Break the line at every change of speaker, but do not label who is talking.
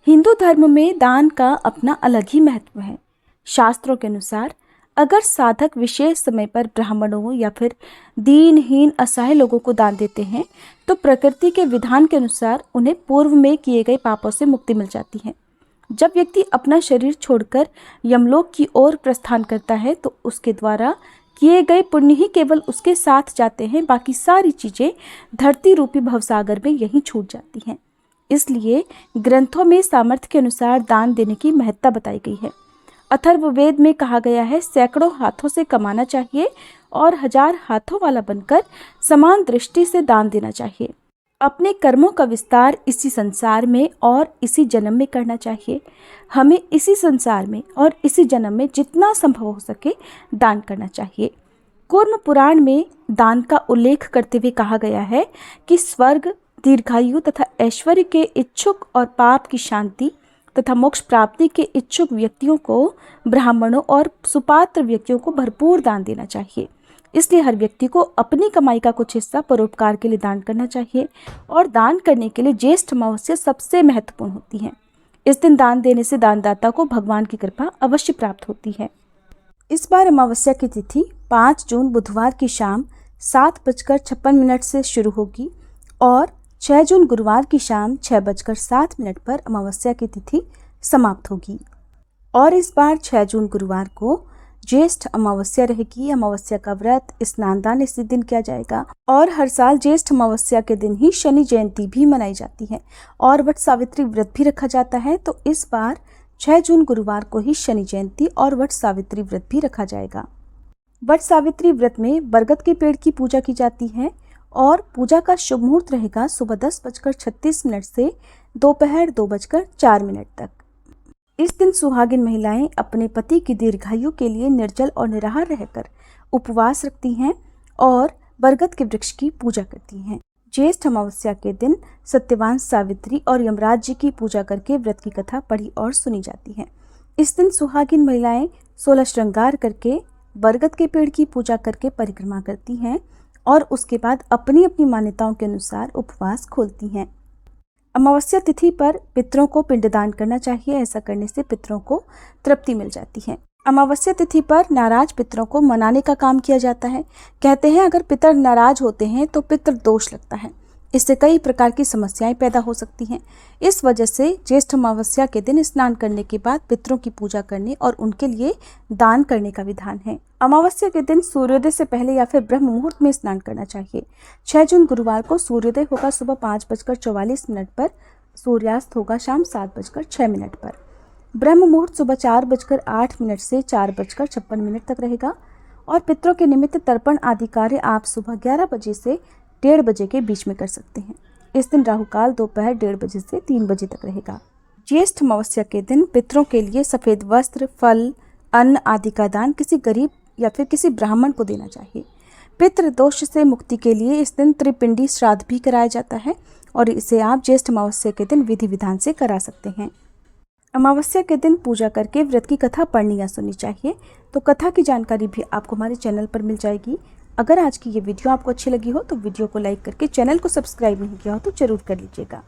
हिंदू धर्म में दान का अपना अलग ही महत्व है। शास्त्रों के अनुसार अगर साधक विशेष समय पर ब्राह्मणों या फिर दीनहीन असहाय लोगों को दान देते हैं तो प्रकृति के विधान के अनुसार उन्हें पूर्व में किए गए पापों से मुक्ति मिल जाती है। जब व्यक्ति अपना शरीर छोड़कर यमलोक की ओर प्रस्थान करता है तो उसके द्वारा किए गए पुण्य ही केवल उसके साथ जाते हैं, बाकी सारी चीजें धरती रूपी भवसागर में यहीं छूट जाती हैं। इसलिए ग्रंथों में सामर्थ्य के अनुसार दान देने की महत्ता बताई गई है। अथर्ववेद में कहा गया है, सैकड़ों हाथों से कमाना चाहिए और 1000 हाथों वाला बनकर समान दृष्टि से दान देना चाहिए। अपने कर्मों का विस्तार इसी संसार में और इसी जन्म में करना चाहिए। हमें इसी संसार में और इसी जन्म में जितना संभव हो सके दान करना चाहिए। कूर्म पुराण में दान का उल्लेख करते हुए कहा गया है कि स्वर्ग, दीर्घायु तथा ऐश्वर्य के इच्छुक और पाप की शांति तथा मोक्ष प्राप्ति के इच्छुक व्यक्तियों को, ब्राह्मणों और सुपात्र व्यक्तियों को भरपूर दान देना चाहिए। इसलिए हर व्यक्ति को अपनी कमाई का कुछ हिस्सा परोपकार के लिए दान करना चाहिए और दान करने के लिए ज्येष्ठ अमावस्या सबसे महत्वपूर्ण होती है। इस दिन दान देने से दानदाता को भगवान की कृपा अवश्य प्राप्त होती है। इस बार अमावस्या की तिथि 5 जून बुधवार की शाम 7:56 से शुरू होगी और 6 जून गुरुवार की शाम 6:07 पर अमावस्या की तिथि समाप्त होगी। और इस बार 6 जून गुरुवार को ज्येष्ठ अमावस्या रहेगी। अमावस्या का व्रत, स्नान दान इसी दिन किया जाएगा और हर साल ज्येष्ठ अमावस्या के दिन ही शनि जयंती भी मनाई जाती है और वट सावित्री व्रत भी रखा जाता है। तो इस बार 6 जून गुरुवार को ही शनि जयंती और वट सावित्री व्रत भी रखा जाएगा। वट सावित्री व्रत में बरगद के पेड़ की पूजा की जाती है और पूजा का शुभ मुहूर्त रहेगा सुबह 10:36 से दोपहर 2:04 तक। इस दिन सुहागिन महिलाएं अपने पति की दीर्घायु के लिए निर्जल और निराहार रहकर उपवास रखती हैं और बरगद के वृक्ष की पूजा करती हैं। ज्येष्ठ अमावस्या के दिन सत्यवान सावित्री और यमराज जी की पूजा करके व्रत की कथा पढ़ी और सुनी जाती है। इस दिन सुहागिन महिलाएं 16 श्रृंगार करके बरगद के पेड़ की पूजा करके परिक्रमा करती हैं और उसके बाद अपनी अपनी मान्यताओं के अनुसार उपवास खोलती हैं। अमावस्या तिथि पर पितरों को पिंडदान करना चाहिए। ऐसा करने से पितरों को तृप्ति मिल जाती है। अमावस्या तिथि पर नाराज पितरों को मनाने का काम किया जाता है। कहते हैं अगर पितर नाराज होते हैं तो पितृ दोष लगता है। इससे कई प्रकार की समस्याएं पैदा हो सकती हैं। इस वजह से ज्येष्ठ अमावस्या के दिन स्नान करने के बाद पितरों की पूजा करने और उनके लिए दान करने का विधान है। अमावस्या के दिन सूर्योदय से पहले या फिर ब्रह्म मुहूर्त में स्नान करना चाहिए। 6 जून गुरुवार को सूर्योदय होगा सुबह 5:44 पर, सूर्यास्त होगा शाम 7:06 पर। ब्रह्म मुहूर्त सुबह 4:08 से 4:56 तक रहेगा और पितरों के निमित्त तर्पण आदि कार्य आप सुबह 11 बजे से 1:30 बजे के बीच में कर सकते हैं। इस दिन राहु काल दोपहर 1:30 बजे से 3 बजे तक रहेगा। ज्येष्ठ अमावस्या के दिन पितरों के लिए सफेद वस्त्र, फल, अन्न आदि का दान किसी गरीब या फिर किसी ब्राह्मण को देना चाहिए। पितृ दोष से मुक्ति के लिए इस दिन त्रिपिंडी श्राद्ध भी कराया जाता है और इसे आप ज्येष्ठ अमावस्या के दिन विधि विधान से करा सकते हैं। अमावस्या के दिन पूजा करके व्रत की कथा पढ़नी या सुननी चाहिए। तो कथा की जानकारी भी आपको हमारे चैनल पर मिल जाएगी। अगर आज की ये वीडियो आपको अच्छी लगी हो तो वीडियो को लाइक करके चैनल को सब्सक्राइब नहीं किया हो तो जरूर कर लीजिएगा।